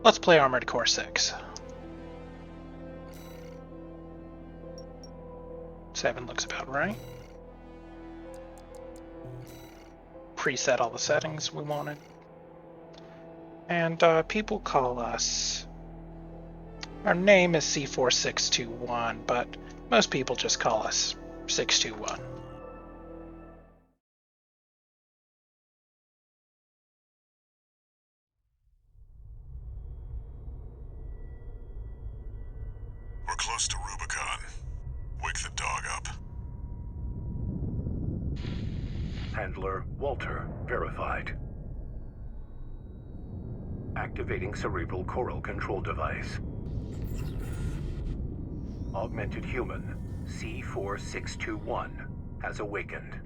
Let's play Armored Core 6. 7 looks about right. Preset all the settings we wanted. And people call us... Our name is C4621, but most people just call us 621. We're close to Rubicon. Wake the dog up. Handler Walter verified. Activating cerebral coral control device. Augmented human C4621 has awakened.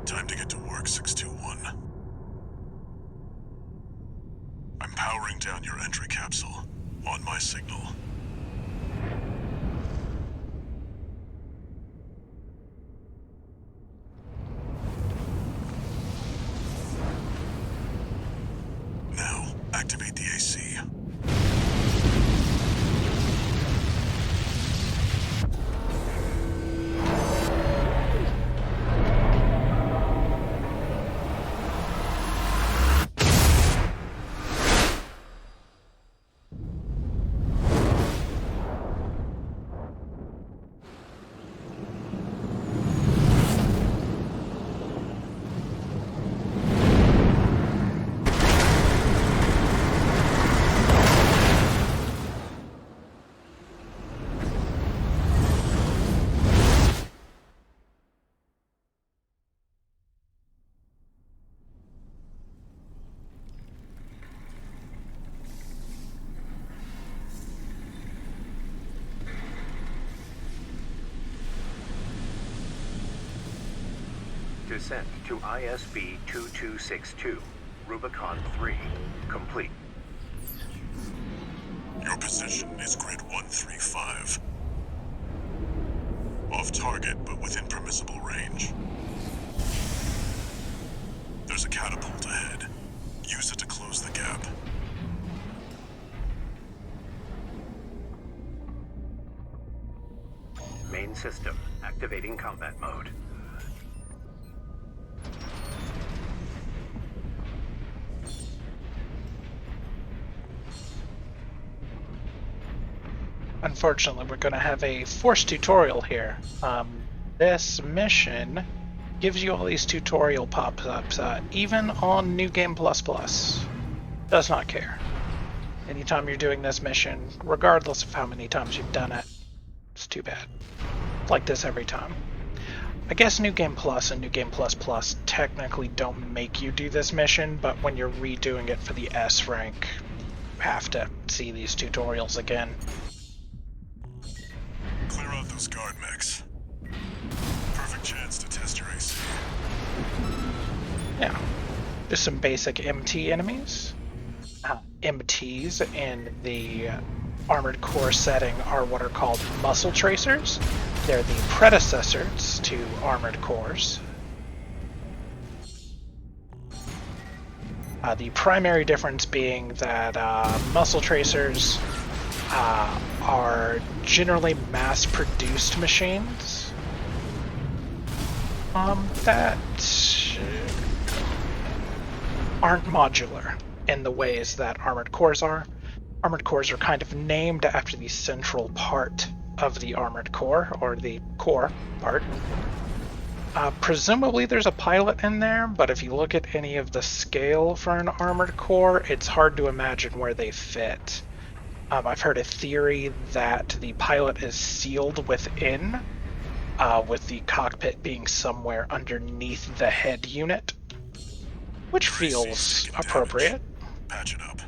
Time to get to work, 621. I'm powering down your entry capsule. On my signal. Now, activate the AC. Descent to ISB 2262, Rubicon 3, complete. Your position is grid 135. Off target, but within permissible range. There's a catapult ahead. Use it to close the gap. Main system activating combat mode. Unfortunately, we're going to have a forced tutorial here. This mission gives you all these tutorial pop-ups, even on New Game++. Does not care. Anytime you're doing this mission, regardless of how many times you've done it, it's too bad. It's like this every time. I guess New Game Plus and New Game++ technically don't make you do this mission, but when you're redoing it for the S rank, you have to see these tutorials again. Clear out those guard mechs. Perfect chance to test your AC. Yeah. There's some basic MT enemies. MTs in the Armored Core setting are what are called muscle tracers. They're the predecessors to Armored Cores. The primary difference being that muscle tracers are generally mass-produced machines that aren't modular in the ways that Armored Cores are. Armored Cores are kind of named after the central part of the Armored Core, or the core part. Presumably there's a pilot in there, but if you look at any of the scale for an Armored Core, it's hard to imagine where they fit. I've heard a theory that the pilot is sealed within, with the cockpit being somewhere underneath the head unit, which feels appropriate. Patch it up.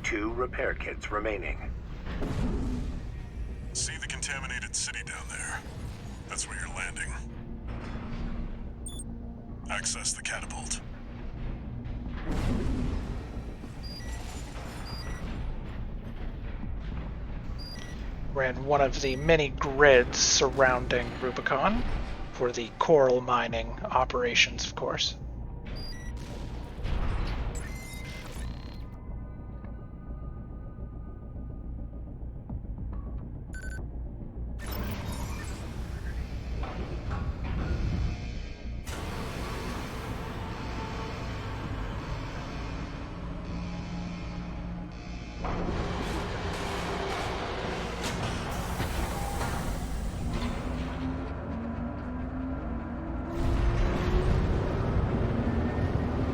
2 repair kits remaining. See the contaminated city down there? That's where you're landing. Access the catapult. We're in one of the many grids surrounding Rubicon. for the coral mining operations, of course.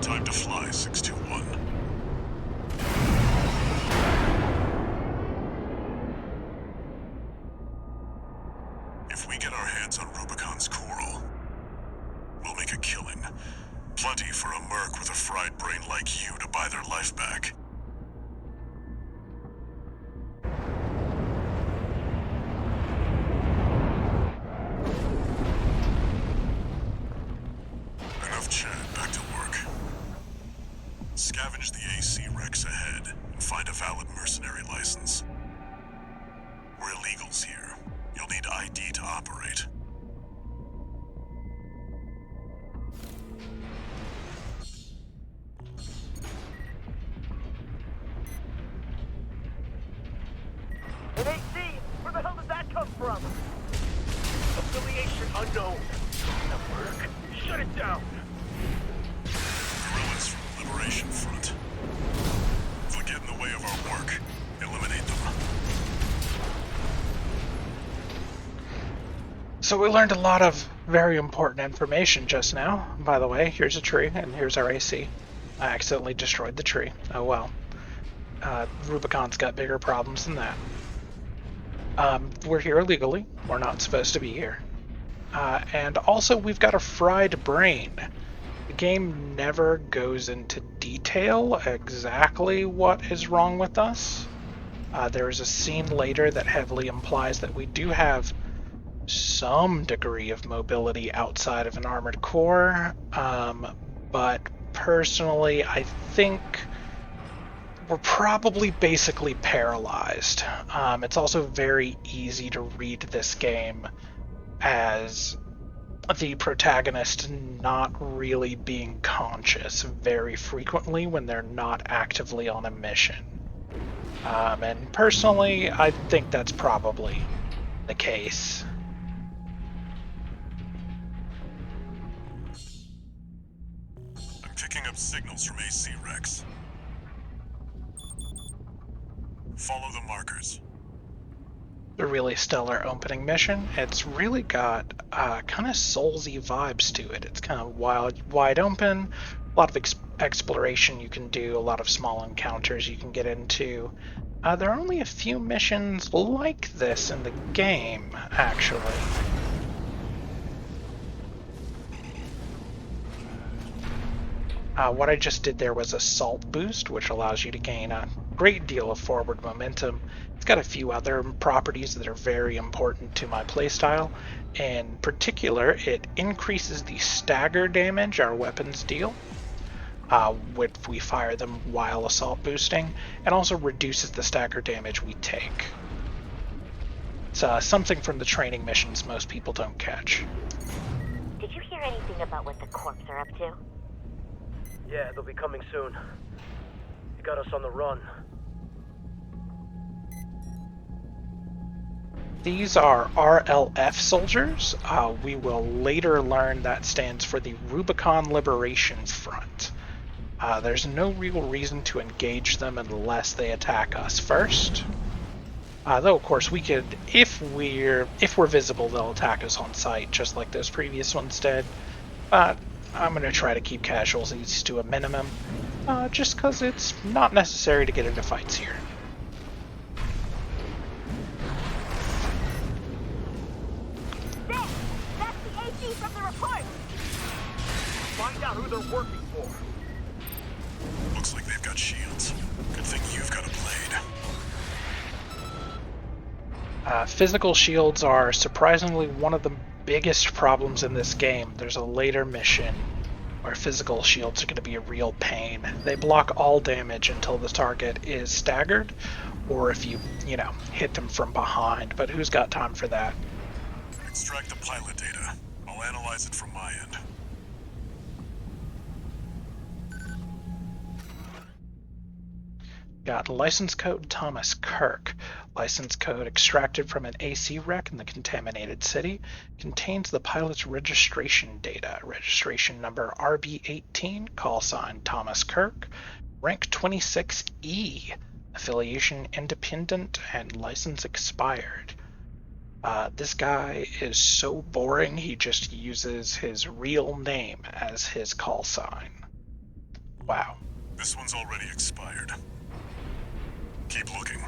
Time to fly, 621. If we get our hands on Rubicon's coral, we'll make a killing. Plenty for a merc with a fried brain like you to buy their life back. Enough chat, back to work. Scavenge the AC wrecks ahead and find a valid mercenary license. We're illegals here. You'll need ID to operate. An AC? Where the hell did that come from? Affiliation unknown. Network. Shut it down. Guerrillas from the Liberation Front. If we get in the way of our work, eliminate them. So we learned a lot of very important information just now. By the way, here's a tree, and here's our AC. I accidentally destroyed the tree. Oh well. Rubicon's got bigger problems than that. We're here illegally. We're not supposed to be here. And also, we've got a fried brain. The game never goes into detail exactly what is wrong with us. There is a scene later that heavily implies that we do have some degree of mobility outside of an armored core, but personally, I think we're probably basically paralyzed. It's also very easy to read this game as the protagonist not really being conscious very frequently when they're not actively on a mission. And personally, I think that's probably the case. I'm picking up signals from AC Rex. Follow the markers. A really stellar opening mission. It's really got kind of Soulsy vibes to it. It's kind of wide open, a lot of exploration you can do, a lot of small encounters you can get into. There are only a few missions like this in the game, actually. What I just did there was Assault Boost, which allows you to gain a great deal of forward momentum. It's got a few other properties that are very important to my playstyle. In particular, it increases the stagger damage our weapons deal if we fire them while assault boosting, and also reduces the stagger damage we take. It's something from the training missions most people don't catch. Did you hear anything about what the Corps are up to? Yeah, they'll be coming soon. You got us on the run. These are RLF soldiers. We will later learn that stands for the Rubicon Liberation Front. There's no real reason to engage them unless they attack us first. Though, of course, we could, if we're visible, they'll attack us on sight, just like those previous ones did. But I'm going to try to keep casualties to a minimum, just because it's not necessary to get into fights here. There! That's the AC from the report! Find out who they're working for. Looks like they've got shields. Good thing you've got a blade. Physical shields are surprisingly one of the biggest problems in this game. There's a later mission where physical shields are going to be a real pain. They block all damage until the target is staggered, or if you hit them from behind, but who's got time for that? Extract the pilot data. I'll I'll analyze it from my end. Got license code Thomas Kirk. License code extracted from an AC wreck in the contaminated city. Contains the pilot's registration data. Registration number RB18. Call sign Thomas Kirk. Rank 26E. Affiliation independent and license expired. This guy is so boring, he just uses his real name as his call sign. Wow. This one's already expired. Keep looking.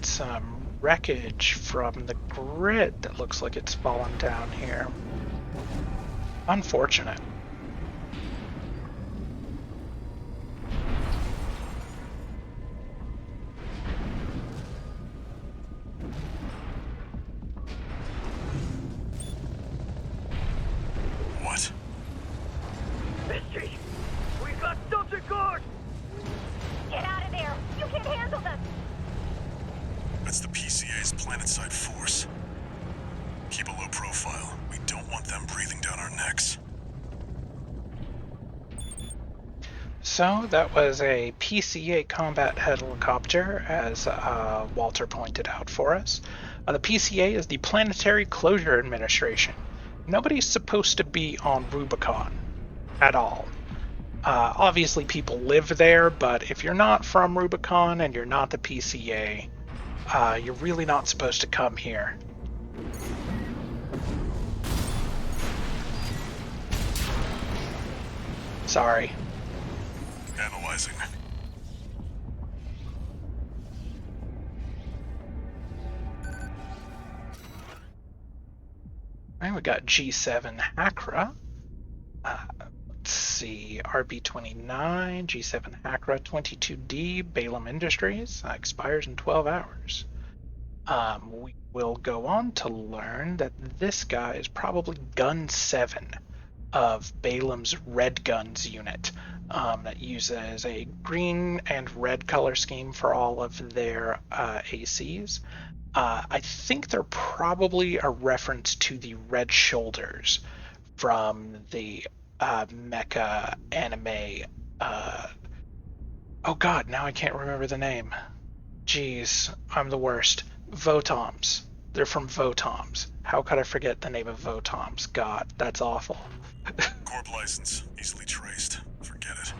Some wreckage from the grid that looks like it's fallen down here. Unfortunate. What? SG! We got something good! Get out of there! You can't handle them! That's the PCA's planetside force. Keep a low profile. We don't want them breathing down our necks. So that was a PCA combat helicopter, as Walter pointed out for us. The PCA is the Planetary Closure Administration. Nobody's supposed to be on Rubicon at all. Obviously people live there, but if you're not from Rubicon and you're not the PCA, you're really not supposed to come here. Sorry. Analyzing. Alright, we got G7 Hakra. Let's see, RB29, G7 Hakra 22D, Balaam Industries, expires in 12 hours. We will go on to learn that this guy is probably Gun 7 of Balaam's Red Guns unit. That uses a green and red color scheme for all of their ACs. I think they're probably a reference to the Red Shoulders from the mecha anime. Oh god, now I can't remember the name. Jeez, I'm the worst. Votoms. They're from Votoms. How could I forget the name of Votoms? God, that's awful. Corp license. Easily traced. Forget it.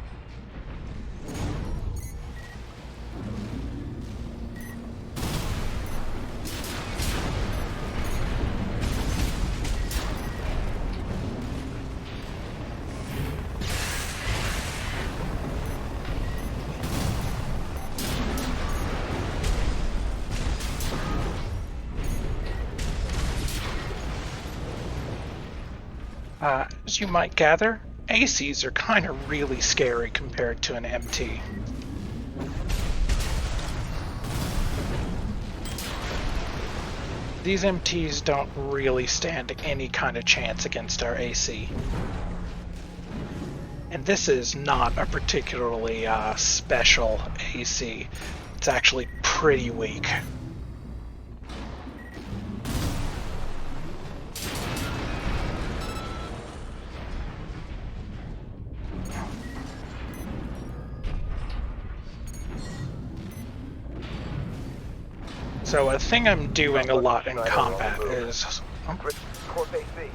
As you might gather, ACs are kind of really scary compared to an MT. These MTs don't really stand any kind of chance against our AC. And this is not a particularly special AC. It's actually pretty weak. So a thing I'm doing a lot in combat is... Corp AC.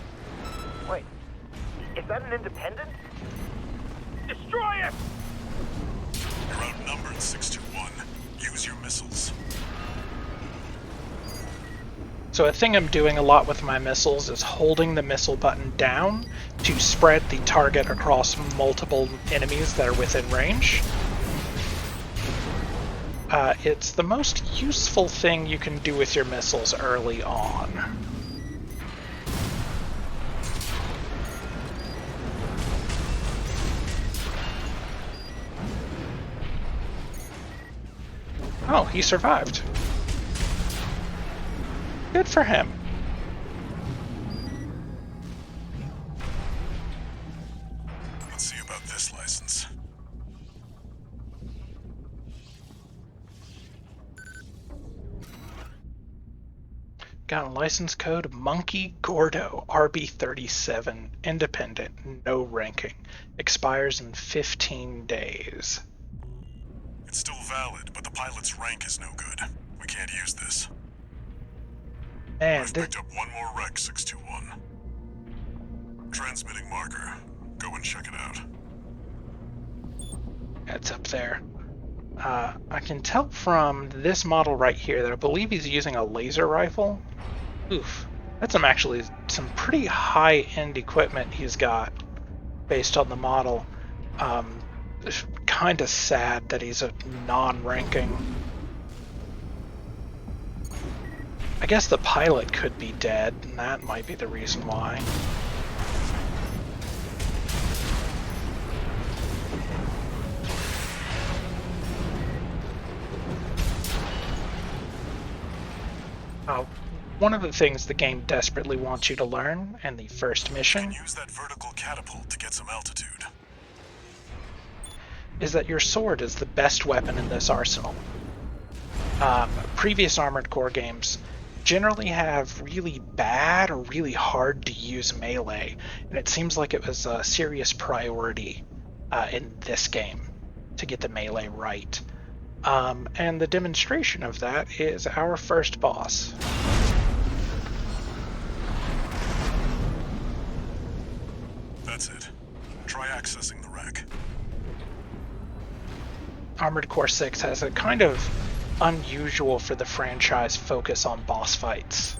Wait, is that an independent? Destroy it! You're outnumbered 6-1. Use your missiles. So a thing I'm doing a lot with my missiles is holding the missile button down to spread the target across multiple enemies that are within range. It's the most useful thing you can do with your missiles early on. Oh, he survived. Good for him. Let's see about this license. Got license code Monkey Gordo RB37, independent, no ranking. Expires in 15 days. It's still valid, but the pilot's rank is no good. We can't use this. Man, I've picked up one more wreck, 621. Transmitting marker. Go and check it out. it's up there. I can tell from this model right here that I believe he's using a laser rifle. Oof. That's some pretty high-end equipment he's got based on the model. Kind of sad that he's a non-ranking. I guess the pilot could be dead, and that might be the reason why. One of the things the game desperately wants you to learn in the first mission Use that vertical catapult to get some altitude. is that your sword is the best weapon in this arsenal. Previous Armored Core games generally have really bad or really hard to use melee, and it seems like it was a serious priority in this game to get the melee right. And the demonstration of that is our first boss. That's it. Try accessing the wreck. Armored Core 6 has a kind of unusual for the franchise focus on boss fights.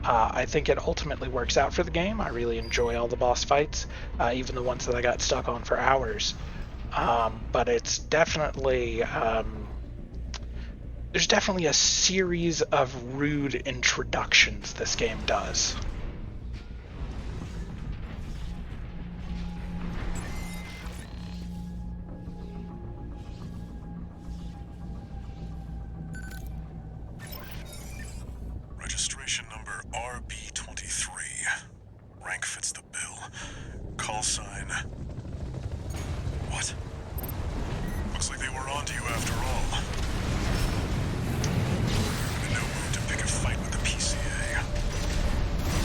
I think it ultimately works out for the game. I really enjoy all the boss fights, even the ones that I got stuck on for hours. But it's definitely... there's definitely a series of rude introductions this game does. Registration number RB23. Rank fits the bill. Call sign... What? Looks like they were onto you after all. In no mood to pick a fight with the PCA.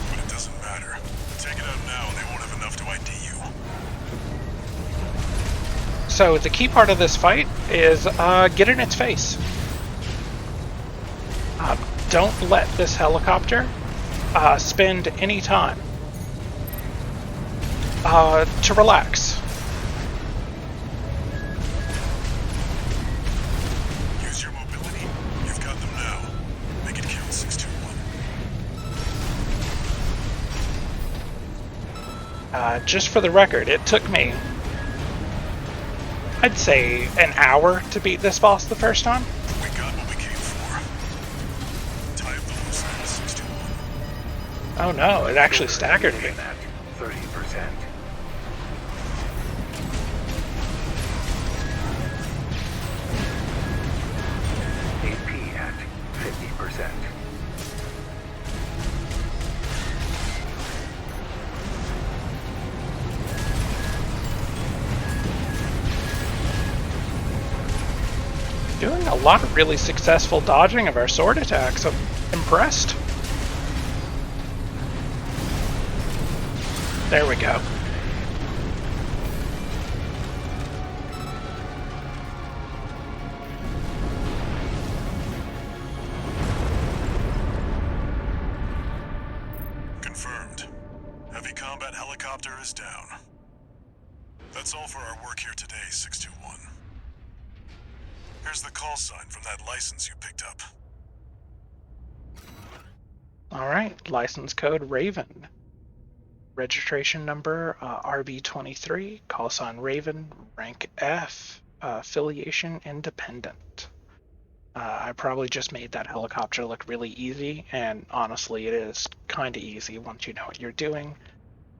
But it doesn't matter. Take it out now and they won't have enough to ID you. So the key part of this fight is get in its face. Don't let this helicopter spend any time to relax. Use your mobility. You've got them now. Make it count, 621. Just for the record, it took me, I'd say, an hour to beat this boss the first time. We got what we came for. Tie up the loose ends, 621. Oh no, it actually staggered me. At 30%. AP at 50%. Doing a lot of really successful dodging of our sword attacks. I'm impressed. There we go. Confirmed. Heavy combat helicopter is down. That's all for our work here today, 621. Here's the call sign from that license you picked up. Alright, license code Raven. Registration number RB23, call sign Raven, rank F, affiliation independent. I probably just made that helicopter look really easy, and honestly it is kind of easy once you know what you're doing.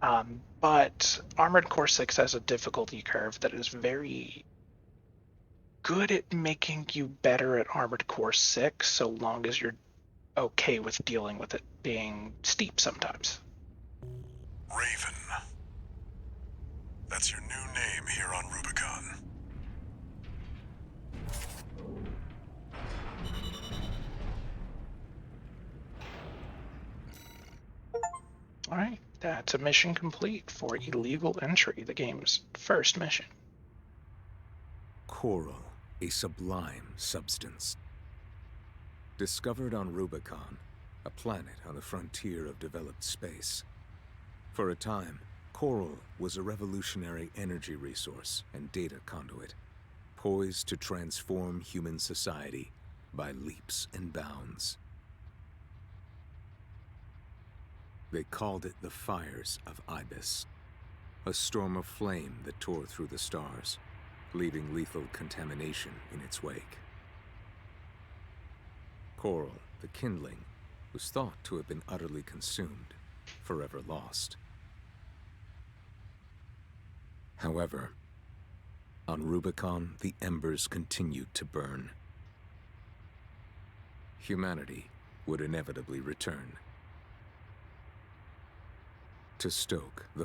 But Armored Core 6 has a difficulty curve that is very good at making you better at Armored Core 6, so long as you're okay with dealing with it being steep sometimes. Raven. That's your new name here on Rubicon. Alright, that's a mission complete for illegal entry, the game's first mission. Coral, a sublime substance. Discovered on Rubicon, a planet on the frontier of developed space. For a time, coral was a revolutionary energy resource and data conduit, poised to transform human society by leaps and bounds. They called it the Fires of Ibis, a storm of flame that tore through the stars, leaving lethal contamination in its wake. Coral, the kindling, was thought to have been utterly consumed, forever lost. However, on Rubicon, the embers continued to burn. Humanity would inevitably return to stoke the